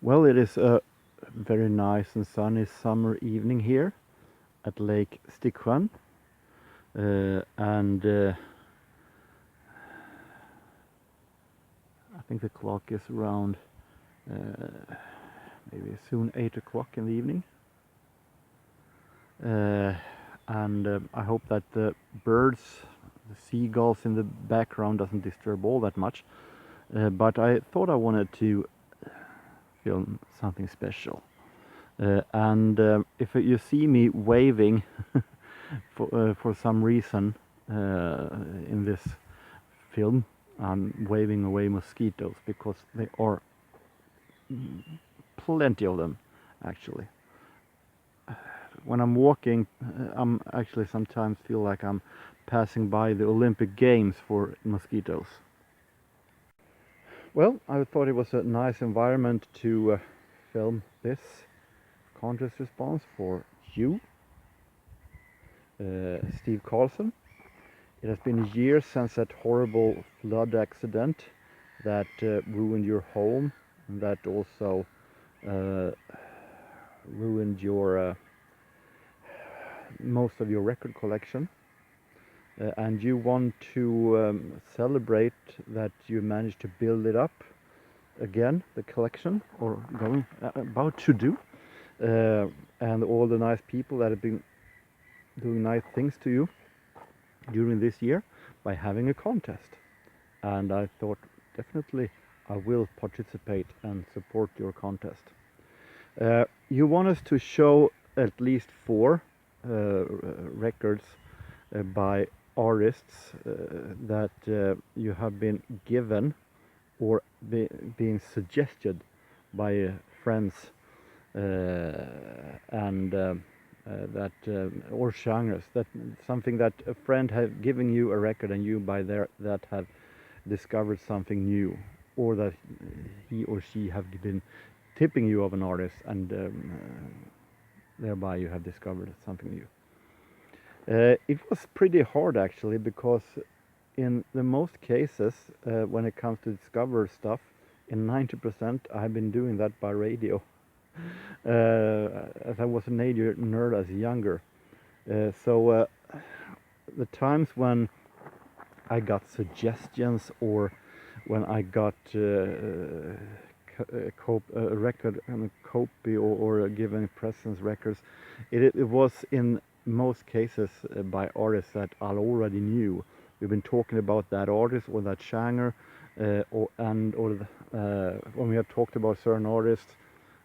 Well, it is a very nice and sunny summer evening here at Lake Sticksjön, and I think the clock is around maybe soon 8 o'clock in the evening. And I hope that the birds, the seagulls in the background doesn't disturb all that much. But I thought I wanted to film something special. And if you see me waving for some reason in this film, I'm waving away mosquitoes because there are plenty of them actually. When I'm walking, I'm actually sometimes feel like I'm passing by the Olympic Games for mosquitoes. Well, I thought it was a nice environment to film this contest response for you, Steve Carlson. It has been years since that horrible flood accident that ruined your home, and that also ruined your most of your record collection. And you want to celebrate that you managed to build it up again, the collection, or about to do, and all the nice people that have been doing nice things to you during this year by having a contest. And I thought definitely I will participate and support your contest. You want us to show at least 4 records by artists that you have been given or being suggested by friends and that or genres, that something that a friend have given you a record and you by that have discovered something new, or that he or she have been tipping you of an artist and thereby you have discovered something new. It was pretty hard actually, because in the most cases when it comes to discover stuff, in 90% I've been doing that by radio. As I was a major nerd as younger. So the times when I got suggestions or when I got a record and a copy or given presents records, it was in most cases by artists that I already knew. We've been talking about that artist or that genre, when we have talked about certain artists,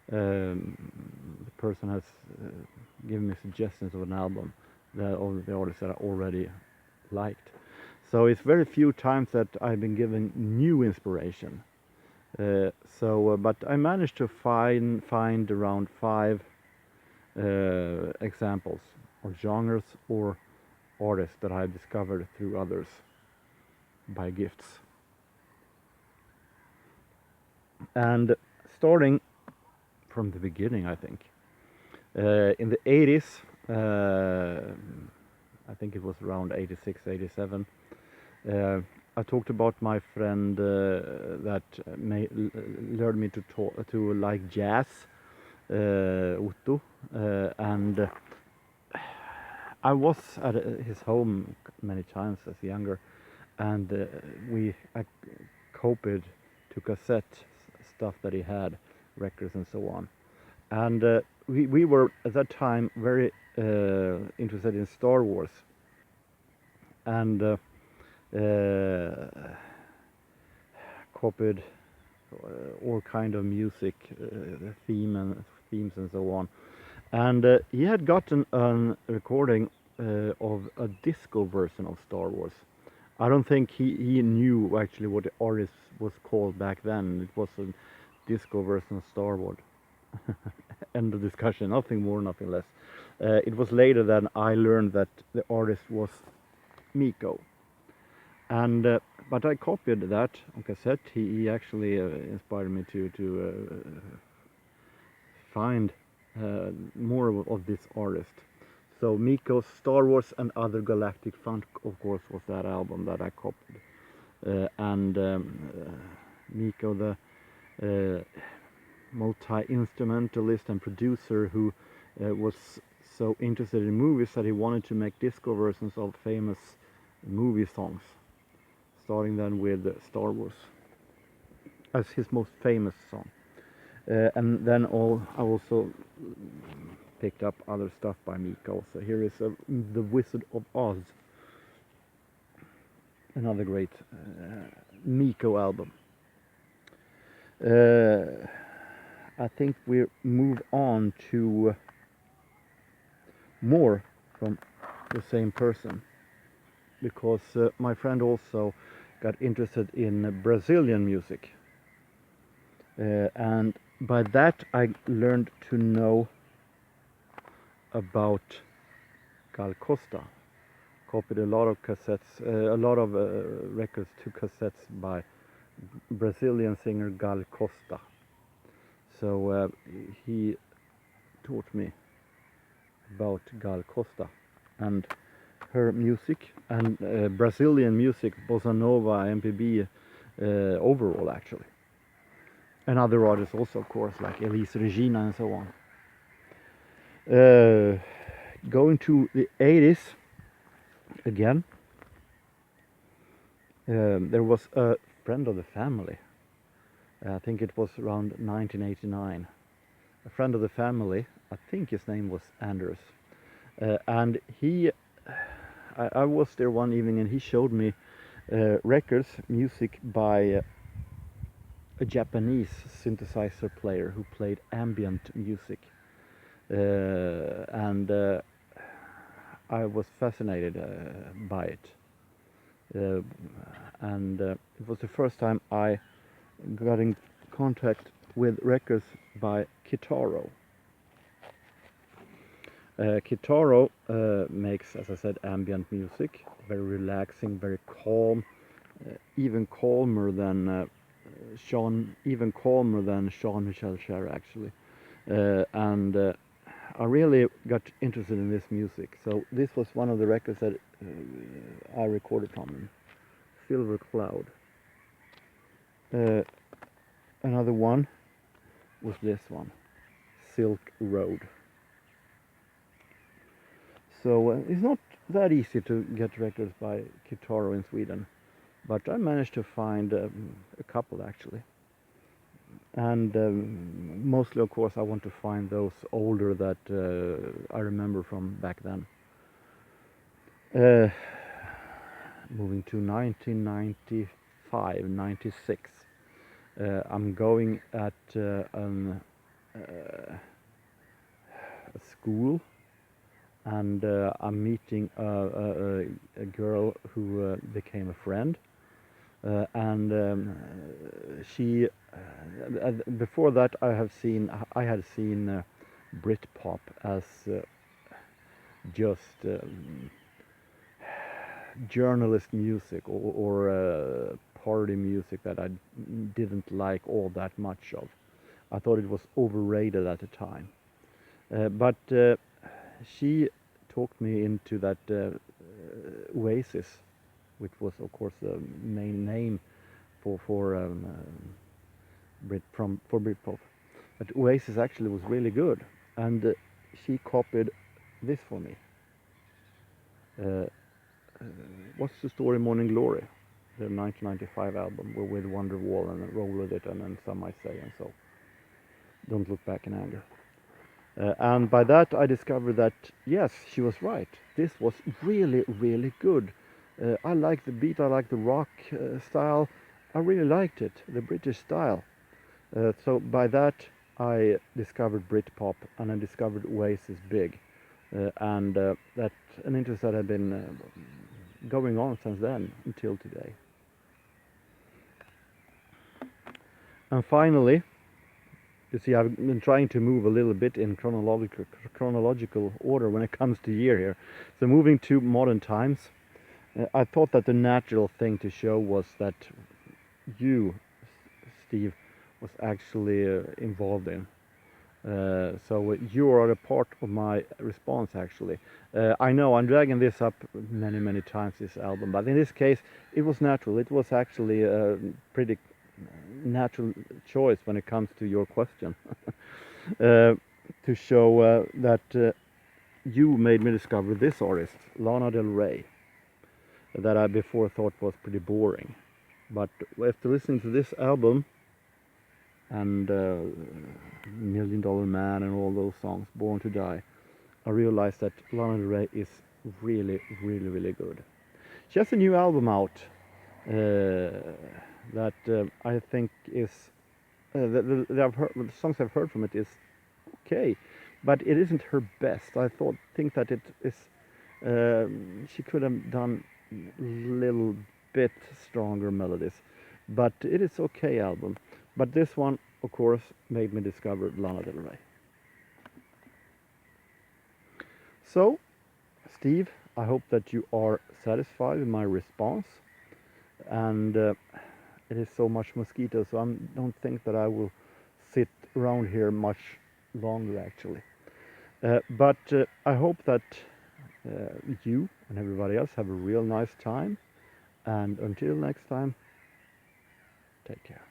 the person has given me suggestions of an album of the artist that I already liked. So it's very few times that I've been given new inspiration. But I managed to find around 5 examples or genres or artists that I discovered through others by gifts. And starting from the beginning, I think in the 80s, I think it was around 86, 87, I talked about my friend that learned me to like jazz, Otto, and I was at his home many times as younger, and I copied to cassette stuff that he had, records and so on. And we were at that time very interested in Star Wars, and copied all kind of music, themes and so on. And he had gotten a recording of a disco version of Star Wars. I don't think he knew actually what the artist was called back then. It was a disco version of Star Wars. End of discussion, nothing more, nothing less. It was later that I learned that the artist was Miko. And but I copied that on cassette. He actually inspired me to find more of this artist. So Miko's Star Wars and Other Galactic Fun, of course, was that album that I copied. And Miko, multi-instrumentalist and producer who was so interested in movies that he wanted to make disco versions of famous movie songs, starting then with Star Wars as his most famous song. And then I also picked up other stuff by Mika also. Here is The Wizard of Oz, another great Miko album. I think we move on to more from the same person, because my friend also got interested in Brazilian music, and by that I learned to know about Gal Costa. Copied a lot of cassettes, a lot of records to cassettes by Brazilian singer Gal Costa. So he taught me about Gal Costa and her music, and Brazilian music, bossa nova, MPB, overall actually. And other artists also, of course, like Elis Regina and so on. Going to the 80s again, there was a friend of the family. I think it was around 1989. A friend of the family, I think his name was Anders, and I was there one evening and he showed me records, music by a Japanese synthesizer player who played ambient music, and I was fascinated by it, and it was the first time I got in contact with records by Kitaro. Kitaro makes, as I said, ambient music, very relaxing, very calm, even calmer than Jean-Michel Jarre actually, and I really got interested in this music. So this was one of the records that I recorded from him, Silver Cloud. Another one was this one, Silk Road. So it's not that easy to get records by Kitaro in Sweden, but I managed to find a couple actually. And mostly, of course, I want to find those older that I remember from back then. Moving to 1995, 96. I'm going at a school, and I'm meeting a girl who became a friend, and she. Before that, I had seen Britpop as just journalist music or party music that I didn't like all that much of. I thought it was overrated at the time. But she talked me into that Oasis, which was of course the main name for Britpop. But Oasis actually was really good, and she copied this for me. What's the Story, Morning Glory? The 1995 album with Wonderwall and Roll With It and Some Might Say and so. Don't Look Back in Anger. And by that I discovered that, yes, she was right. This was really, really good. I like the beat, I like the rock style. I really liked it, the British style. So by that I discovered Britpop, and I discovered Oasis big. And that's an interest that had been going on since then until today. And finally, you see, I've been trying to move a little bit in chronological order when it comes to year here. So moving to modern times, I thought that the natural thing to show was that you, Steve, was actually involved in. So you are a part of my response actually. I know I'm dragging this up many times, this album, but in this case it was natural. It was actually pretty natural choice when it comes to your question. To show that you made me discover this artist, Lana Del Rey, that I before thought was pretty boring. But after listening to this album and Million Dollar Man and all those songs, Born to Die, I realized that Lana Del Rey is really, really, really good. She has a new album out that I think is the songs I've heard from it is okay, but it isn't her best. Think that it is. She could have done little bit stronger melodies, but it is okay album. But this one, of course, made me discover Lana Del Rey. So, Steve, I hope that you are satisfied with my response, and it is so much mosquito, so I don't think that I will sit around here much longer actually. But I hope that you and everybody else have a real nice time, and until next time, take care.